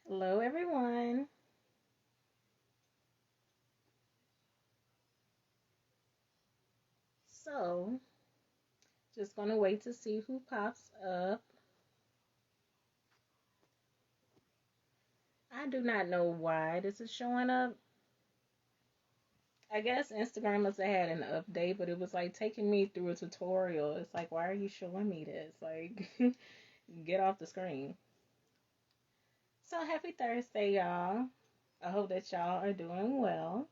Hello, everyone. So, just gonna wait to see who pops up. I do not know why this is showing up. I guess Instagram must have had an update, but it was like taking me through a tutorial. It's like, why are you showing me this? Like, get off the screen. So, happy Thursday, y'all. I hope that y'all are doing well.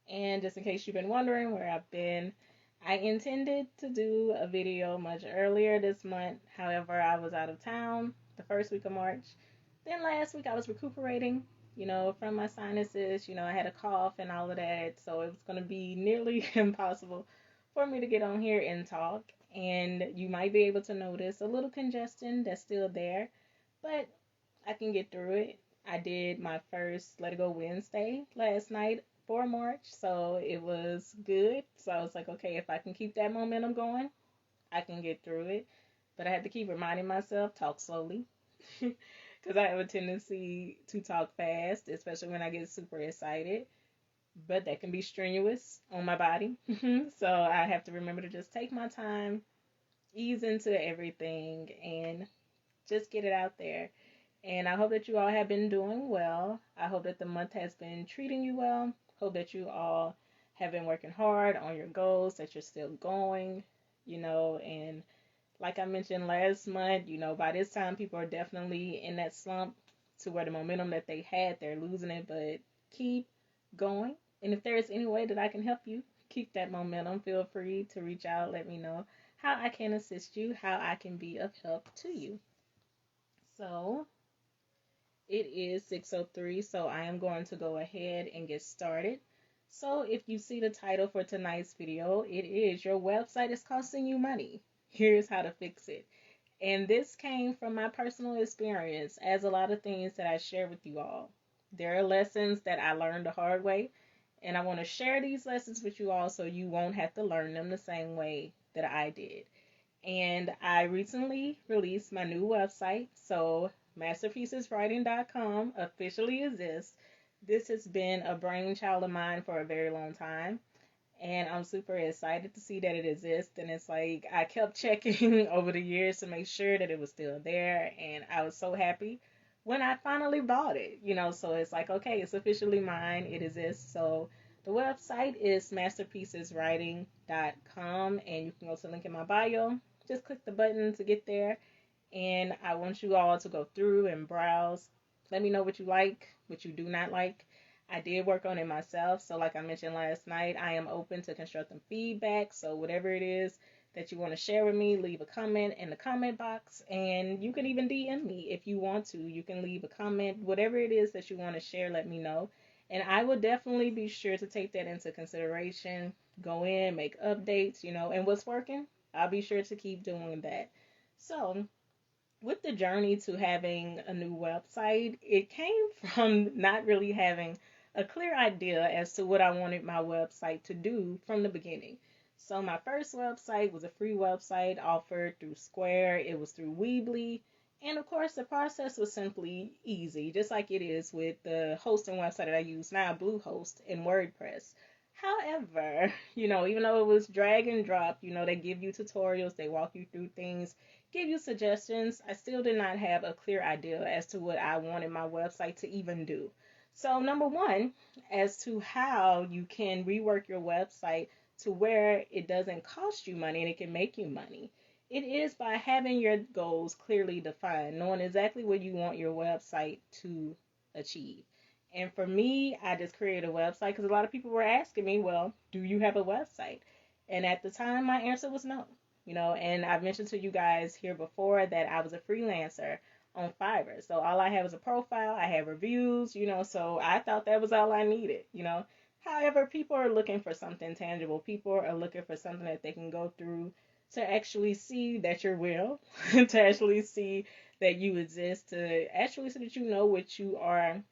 And just in case you've been wondering where I've been, I intended to do a video much earlier this month. However, I was out of town the first week of March. Then last week I was recuperating, from my sinuses. I had a cough and all of that. So it was going to be nearly impossible for me to get on here and talk. And you might be able to notice a little congestion that's still there, but I can get through it. I did my first Let It Go Wednesday last night for March, so it was good. So I was like, okay, if I can keep that momentum going, I can get through it. But I had to keep reminding myself, talk slowly, because I have a tendency to talk fast, especially when I get super excited. But that can be strenuous on my body. So I have to remember to just take my time, ease into everything, and just get it out there. And I hope that you all have been doing well. I hope that the month has been treating you well. Hope that you all have been working hard on your goals, that you're still going, and like I mentioned last month, by this time people are definitely in that slump to where the momentum that they had, they're losing it, but keep going. And if there is any way that I can help you keep that momentum, feel free to reach out, let me know how I can assist you, how I can be of help to you. So, it is 6:03, so I am going to go ahead and get started. So, if you see the title for tonight's video, it is Your Website is Costing You Money. Here's how to fix it. And this came from my personal experience, as a lot of things that I share with you all. There are lessons that I learned the hard way, and I want to share these lessons with you all so you won't have to learn them the same way that I did. And I recently released my new website. So masterpieceswriting.com officially exists. This has been a brainchild of mine for a very long time. And I'm super excited to see that it exists. And it's like I kept checking over the years to make sure that it was still there. And I was so happy when I finally bought it. So it's like, okay, it's officially mine. It exists. So the website is masterpieceswriting.com. And you can go to the link in my bio. Just click the button to get there. And I want you all to go through and browse. Let me know what you like, what you do not like. I did work on it myself. So, like I mentioned last night, I am open to constructive feedback. So, whatever it is that you want to share with me, leave a comment in the comment box. And you can even DM me if you want to. You can leave a comment. Whatever it is that you want to share, let me know. And I will definitely be sure to take that into consideration. Go in, make updates, and what's working, I'll be sure to keep doing that. So, with the journey to having a new website, it came from not really having a clear idea as to what I wanted my website to do from the beginning. So my first website was a free website offered through Square. It was through Weebly. And of course, the process was simply easy, just like it is with the hosting website that I use now, Bluehost and WordPress. However, even though it was drag and drop, they give you tutorials, they walk you through things, give you suggestions. I still did not have a clear idea as to what I wanted my website to even do. So, number one, as to how you can rework your website to where it doesn't cost you money and it can make you money. It is by having your goals clearly defined, knowing exactly what you want your website to achieve. And for me, I just created a website because a lot of people were asking me, well, do you have a website? And at the time, my answer was no. And I've mentioned to you guys here before that I was a freelancer on Fiverr. So all I had was a profile, I had reviews, so I thought that was all I needed. However, people are looking for something tangible. People are looking for something that they can go through to actually see that you're real, to actually see that you exist, to actually see that you know what you are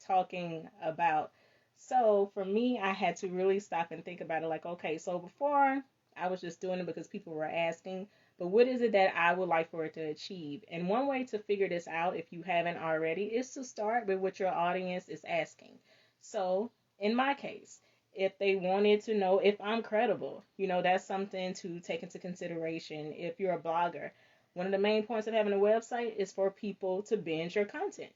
talking about. So for me, I had to really stop and think about it like, okay, so before I was just doing it because people were asking. but what is it that I would like for it to achieve? And one way to figure this out, if you haven't already, is to start with what your audience is asking. So, in my case, if they wanted to know if I'm credible, that's something to take into consideration. If you're a blogger, one of the main points of having a website is for people to binge your content.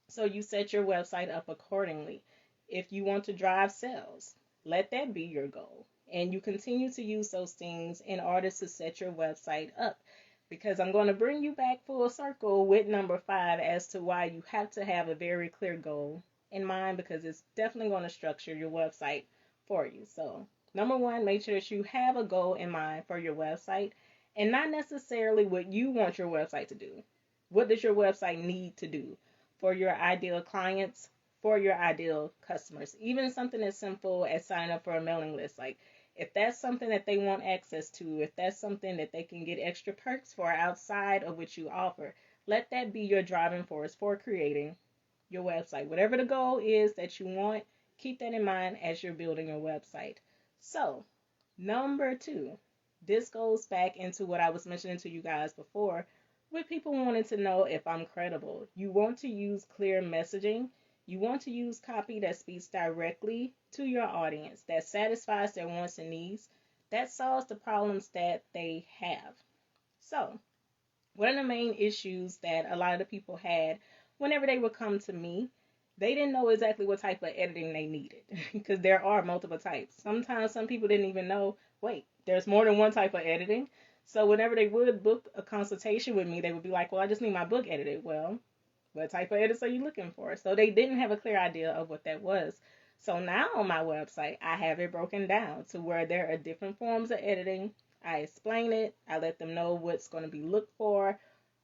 So you set your website up accordingly. If you want to drive sales, let that be your goal. And you continue to use those things in order to set your website up. Because I'm going to bring you back full circle with number 5 as to why you have to have a very clear goal in mind, because it's definitely going to structure your website for you. So, number 1, make sure that you have a goal in mind for your website, and not necessarily what you want your website to do. What does your website need to do for your ideal clients, for your ideal customers? Even something as simple as signing up for a mailing list. Like, if that's something that they want access to, if that's something that they can get extra perks for outside of what you offer, let that be your driving force for creating your website. Whatever the goal is that you want, keep that in mind as you're building your website. So, number 2, this goes back into what I was mentioning to you guys before, with people wanting to know if I'm credible. You want to use clear messaging. You want to use copy that speaks directly to your audience, that satisfies their wants and needs, that solves the problems that they have. So, one of the main issues that a lot of the people had whenever they would come to me, they didn't know exactly what type of editing they needed, because there are multiple types. Sometimes some people didn't even know, wait, there's more than one type of editing. So whenever they would book a consultation with me, they would be like, well, I just need my book edited. Well, what type of edits are you looking for? So they didn't have a clear idea of what that was. So now on my website, I have it broken down to where there are different forms of editing. I explain it. I let them know what's going to be looked for,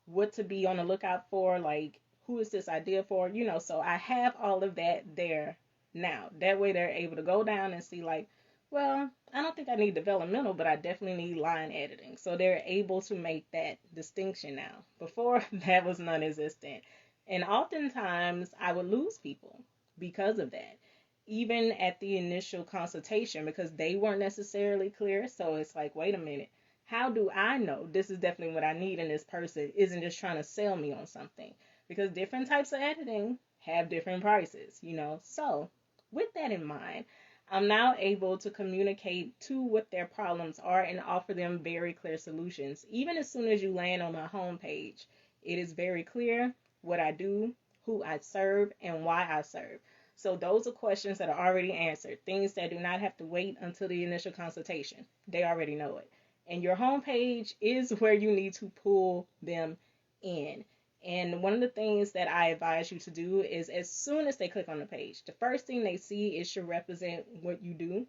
what to be on the lookout for, like who is this idea for, so I have all of that there now. That way they're able to go down and see, like, well, I don't think I need developmental, but I definitely need line editing. So they're able to make that distinction now. Before, that was non-existent. And oftentimes I would lose people because of that, even at the initial consultation, because they weren't necessarily clear. So it's like, wait a minute, how do I know this is definitely what I need and this person isn't just trying to sell me on something? Because different types of editing have different prices, So with that in mind, I'm now able to communicate to what their problems are and offer them very clear solutions. Even as soon as you land on my homepage, it is very clear what I do, who I serve, and why I serve. So those are questions that are already answered, things that do not have to wait until the initial consultation. They already know it. And your homepage is where you need to pull them in. And one of the things that I advise you to do is, as soon as they click on the page, the first thing they see, it should represent what you do.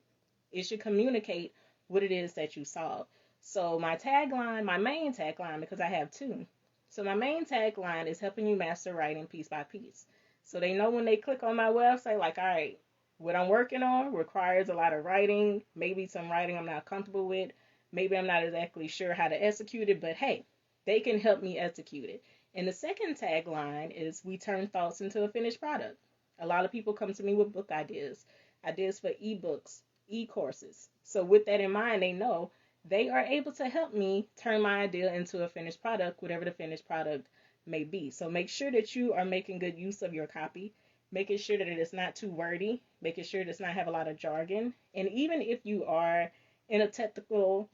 It should communicate what it is that you solve. So my tagline, my main tagline, because I have 2. So my main tagline is helping you master writing piece by piece. So they know when they click on my website, like, all right, what I'm working on requires a lot of writing, maybe some writing I'm not comfortable with, maybe I'm not exactly sure how to execute it, but hey, they can help me execute it. And the second tagline is, we turn thoughts into a finished product. A lot of people come to me with book ideas for ebooks, e-courses. So with that in mind, they know they are able to help me turn my idea into a finished product, whatever the finished product may be. So make sure that you are making good use of your copy, making sure that it is not too wordy, making sure it does not have a lot of jargon. And even if you are in a technical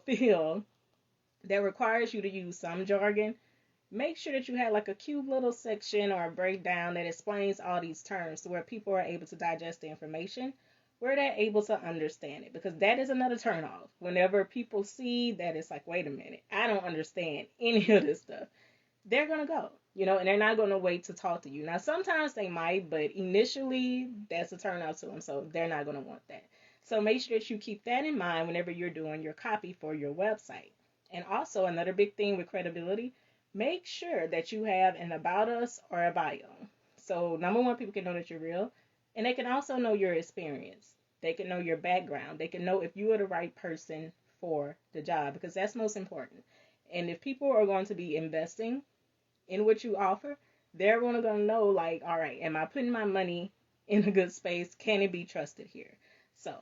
field that requires you to use some jargon, make sure that you have like a cute little section or a breakdown that explains all these terms to where people are able to digest the information, where they're able to understand it. Because that is another turnoff. Whenever people see that, it's like, wait a minute, I don't understand any of this stuff, they're going to go, and they're not going to wait to talk to you. Now, sometimes they might, but initially that's a turnoff to them, so they're not going to want that. So make sure that you keep that in mind whenever you're doing your copy for your website. And also, another big thing with credibility, make sure that you have an about us or a bio. So number 1, people can know that you're real, and they can also know your experience. They can know your background. They can know if you are the right person for the job, because that's most important. And if people are going to be investing in what you offer, they're going to know, like, all right, am I putting my money in a good space? Can it be trusted here? So,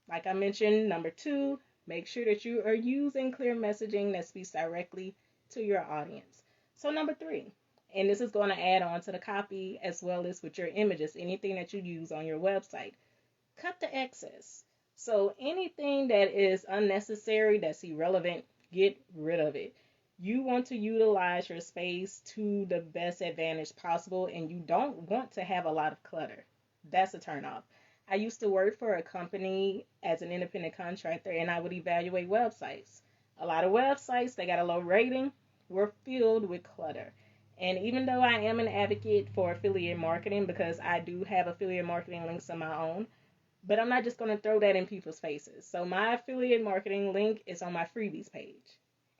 like I mentioned, number 2, Make sure that you are using clear messaging that speaks directly to your audience. So, number three, and this is going to add on to the copy as well as with your images, anything that you use on your website. Cut the excess. So anything that is unnecessary, that's irrelevant, get rid of it. You want to utilize your space to the best advantage possible, and you don't want to have a lot of clutter. That's a turnoff. I used to work for a company as an independent contractor, and I would evaluate websites. A lot of websites, they got a low rating, were filled with clutter. And even though I am an advocate for affiliate marketing because I do have affiliate marketing links of my own, but I'm not just going to throw that in people's faces. So my affiliate marketing link is on my freebies page.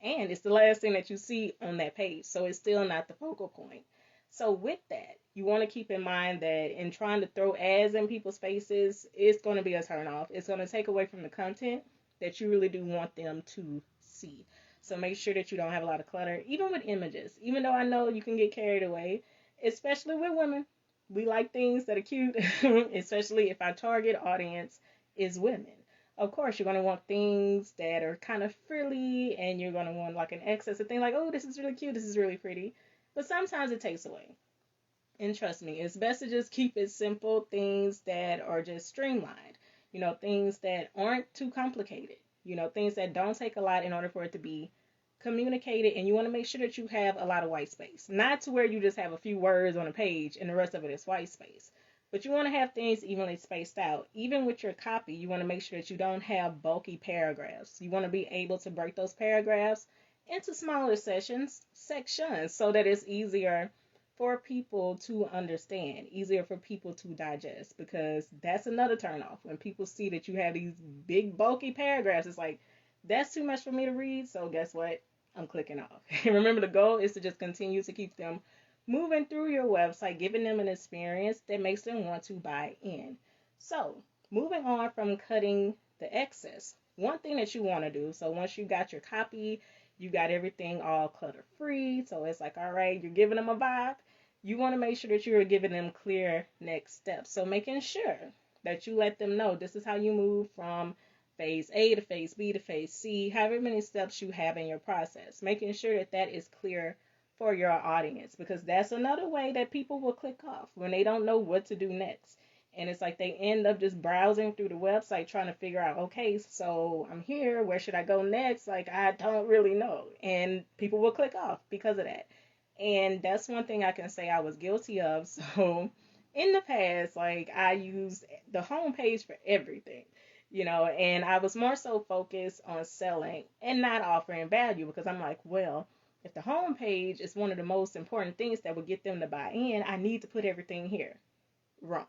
And it's the last thing that you see on that page. So it's still not the focal point. So with that, you want to keep in mind that in trying to throw ads in people's faces, it's going to be a turnoff. It's going to take away from the content that you really do want them to see. So make sure that you don't have a lot of clutter, even with images. Even though I know you can get carried away, especially with women. We like things that are cute, especially if our target audience is women. Of course, you're going to want things that are kind of frilly, and you're going to want like an excess of thing like, oh, this is really cute, this is really pretty. But sometimes it takes away. And trust me, it's best to just keep it simple, things that are just streamlined. Things that aren't too complicated. Things that don't take a lot in order for it to be communicated, and you want to make sure that you have a lot of white space. Not to where you just have a few words on a page and the rest of it is white space. But you want to have things evenly spaced out. Even with your copy, you want to make sure that you don't have bulky paragraphs. You want to be able to break those paragraphs into smaller sections, so that it's easier for people to understand, easier for people to digest, because that's another turnoff. When people see that you have these big bulky paragraphs, it's like, that's too much for me to read, so guess what? I'm clicking off. And remember, the goal is to just continue to keep them moving through your website, giving them an experience that makes them want to buy in. So, moving on from cutting the excess, one thing that you want to do, so once you got your copy, you got everything all clutter free, so it's like, all right, you're giving them a vibe. You want to make sure that you're giving them clear next steps. So making sure that you let them know this is how you move from phase A to phase B to phase C, however many steps you have in your process, making sure that that is clear for your audience, because that's another way that people will click off when they don't know what to do next. And it's like they end up just browsing through the website trying to figure out, okay, so I'm here, where should I go next? Like, I don't really know. And people will click off because of that. And that's one thing I can say I was guilty of. So in the past, like, I used the homepage for everything. And I was more so focused on selling and not offering value, because I'm like, well, if the home page is one of the most important things that will get them to buy in, I need to put everything here. Wrong.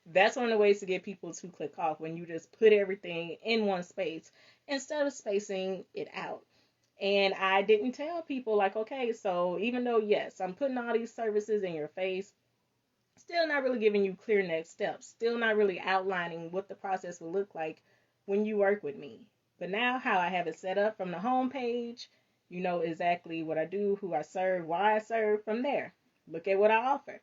That's one of the ways to get people to click off, when you just put everything in one space instead of spacing it out. And I didn't tell people, like, okay, so even though, yes, I'm putting all these services in your face, still not really giving you clear next steps, still not really outlining what the process will look like when you work with me. But now how I have it set up from the home page, you know exactly what I do, who I serve, why I serve from there. Look at what I offer.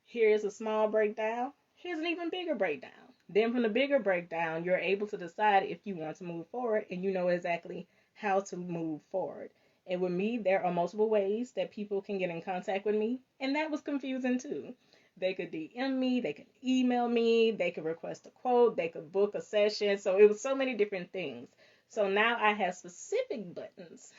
Here's a small breakdown. Here's an even bigger breakdown. Then from the bigger breakdown, you're able to decide if you want to move forward, and you know exactly how to move forward. And with me, there are multiple ways that people can get in contact with me, and that was confusing too. They could DM me, they could email me, they could request a quote, they could book a session. So it was so many different things. So now I have specific buttons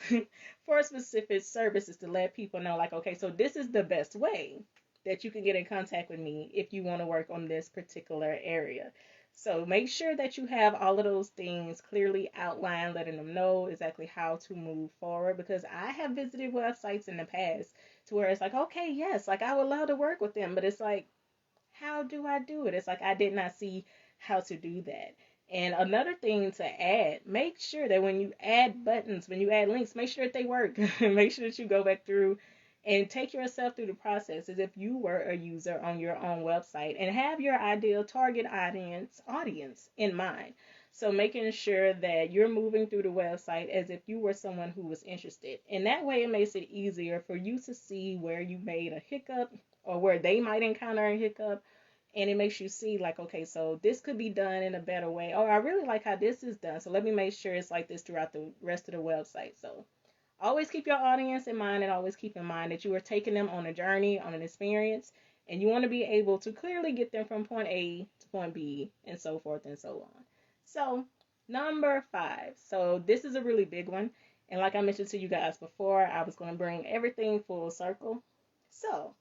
for specific services to let people know, like, okay, so this is the best way that you can get in contact with me if you want to work on this particular area. So make sure that you have all of those things clearly outlined, letting them know exactly how to move forward, because I have visited websites in the past to where it's like, okay, yes, like I would love to work with them, but it's like, how do I do it? It's like I did not see how to do that. And another thing to add, make sure that when you add buttons, when you add links, make sure that they work. Make sure that you go back through and take yourself through the process as if you were a user on your own website, and have your ideal target audience in mind. So making sure that you're moving through the website as if you were someone who was interested. And that way it makes it easier for you to see where you made a hiccup, or where they might encounter a hiccup, And it makes you see like, okay, so this could be done in a better way. Oh, I really like how this is done. So let me make sure it's like this throughout the rest of the website. So always keep your audience in mind, and always keep in mind that you are taking them on a journey, on an experience, and you want to be able to clearly get them from point A to point B and so forth and so on. So, number 5. So, this is a really big one. And like I mentioned to you guys before, I was going to bring everything full circle. So,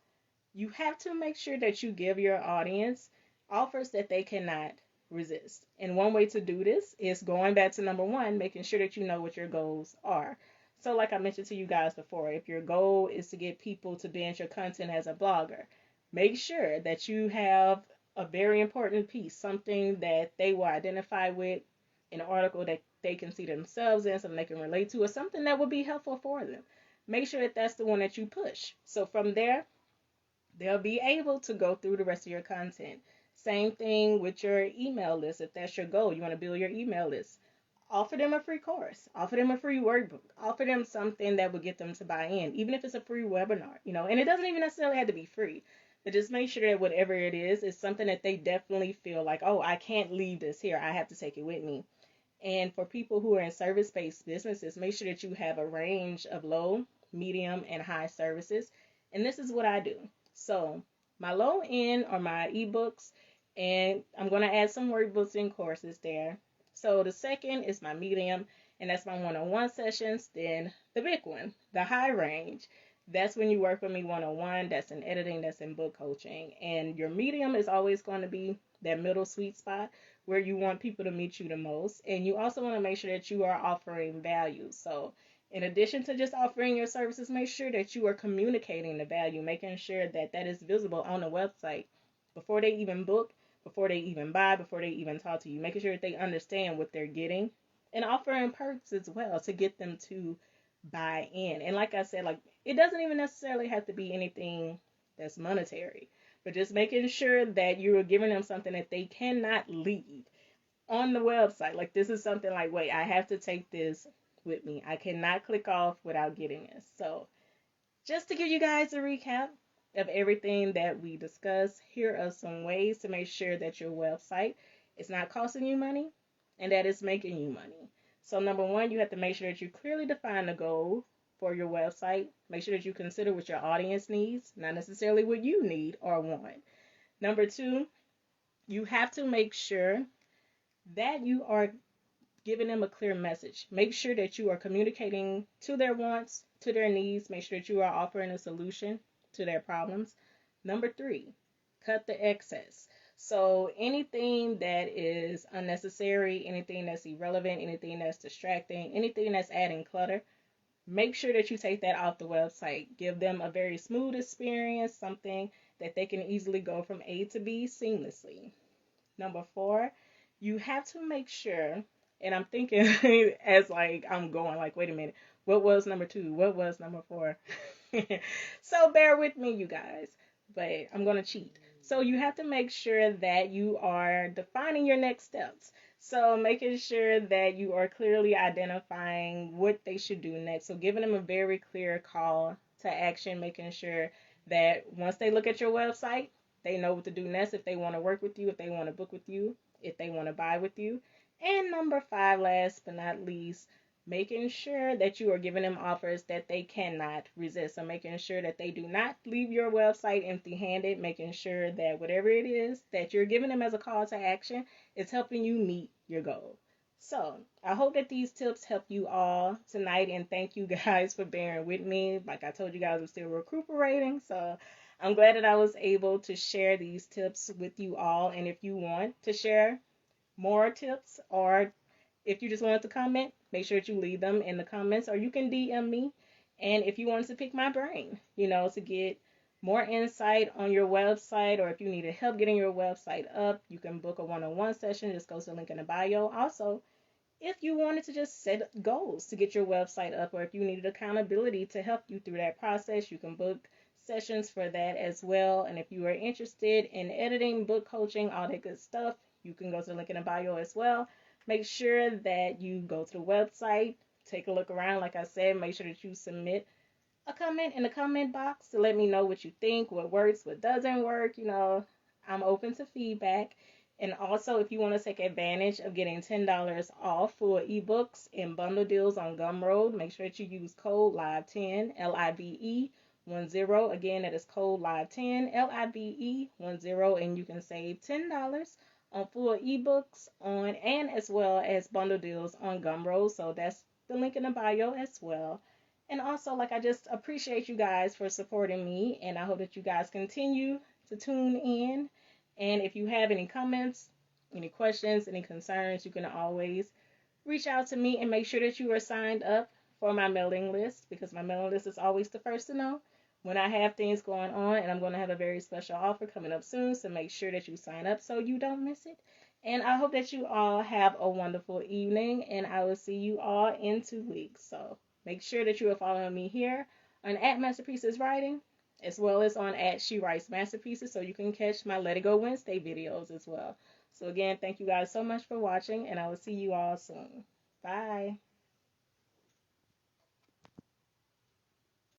you have to make sure that you give your audience offers that they cannot resist. And one way to do this is going back to number 1, making sure that you know what your goals are. So, like I mentioned to you guys before, if your goal is to get people to binge your content as a blogger, make sure that you have a very important piece, something that they will identify with, an article that they can see themselves in, something they can relate to, or something that will be helpful for them. Make sure that that's the one that you push. So, from there, they'll be able to go through the rest of your content. Same thing with your email list. If that's your goal, you want to build your email list. Offer them a free course. Offer them a free workbook. Offer them something that will get them to buy in, even if it's a free webinar, and it doesn't even necessarily have to be free. But just make sure that whatever it is something that they definitely feel like, oh, I can't leave this here. I have to take it with me. And for people who are in service-based businesses, make sure that you have a range of low, medium, and high services. And this is what I do. So my low end are my ebooks, and I'm going to add some workbooks and courses there. So the second is my medium, and that's my one-on-one sessions. Then the big one, the high range, that's when you work with me one-on-one. That's in editing, that's in book coaching. And your medium is always going to be that middle sweet spot where you want people to meet you the most. And you also want to make sure that you are offering value. So in addition to just offering your services, make sure that you are communicating the value, making sure that that is visible on the website before they even book, before they even buy, before they even talk to you, making sure that they understand what they're getting, and offering perks as well to get them to buy in. And like I said, like, it doesn't even necessarily have to be anything that's monetary, but just making sure that you are giving them something that they cannot leave on the website. Like, this is something like, wait, I have to take this with me. I cannot click off without getting this. So, just to give you guys a recap of everything that we discussed, here are some ways to make sure that your website is not costing you money and that it's making you money. So, number 1, you have to make sure that you clearly define the goal for your website. Make sure that you consider what your audience needs, not necessarily what you need or want. Number 2, you have to make sure that you are giving them a clear message. Make sure that you are communicating to their wants, to their needs. Make sure that you are offering a solution to their problems. Number 3, cut the excess. So anything that is unnecessary, anything that's irrelevant, anything that's distracting, anything that's adding clutter, make sure that you take that off the website. Give them a very smooth experience, something that they can easily go from A to B seamlessly. Number 4, you have to make sure, and I'm thinking as like I'm going, like, wait a minute, what was number 2? What was number 4? So bear with me, you guys, but I'm going to cheat. So you have to make sure that you are defining your next steps. So making sure that you are clearly identifying what they should do next. So giving them a very clear call to action, making sure that once they look at your website, they know what to do next, if they want to work with you, if they want to book with you, if they want to buy with you. And number 5, last but not least, making sure that you are giving them offers that they cannot resist. So making sure that they do not leave your website empty-handed, making sure that whatever it is that you're giving them as a call to action is helping you meet your goal. So I hope that these tips help you all tonight, and thank you guys for bearing with me. Like I told you guys, I'm still recuperating, so I'm glad that I was able to share these tips with you all. And if you want to share more tips, or if you just wanted to comment, make sure that you leave them in the comments, or you can DM me. And if you wanted to pick my brain, to get more insight on your website, or if you needed help getting your website up, you can book a one-on-one session. Just go to the link in the bio. Also, if you wanted to just set goals to get your website up, or if you needed accountability to help you through that process, you can book sessions for that as well. And if you are interested in editing, book coaching, all that good stuff, you can go to the link in the bio as well. Make sure that you go to the website, take a look around. Like I said, make sure that you submit a comment in the comment box to let me know what you think, what works, what doesn't work. I'm open to feedback. And also, if you want to take advantage of getting $10 off for ebooks and bundle deals on Gumroad, make sure that you use code LIVE10, LIVE10. Again, that is code LIVE10, LIVE10, and you can save $10 on full ebooks on and as well as bundle deals on Gumroad. So that's the link in the bio as well. And also, like, I just appreciate you guys for supporting me, and I hope that you guys continue to tune in. And if you have any comments, any questions, any concerns, you can always reach out to me, and make sure that you are signed up for my mailing list, because my mailing list is always the first to know when I have things going on, and I'm going to have a very special offer coming up soon, so make sure that you sign up so you don't miss it. And I hope that you all have a wonderful evening, and I will see you all in 2 weeks. So make sure that you are following me here on @Masterpieces Writing, as well as on @SheWritesMasterpieces, so you can catch my Let It Go Wednesday videos as well. So again, thank you guys so much for watching, and I will see you all soon. Bye.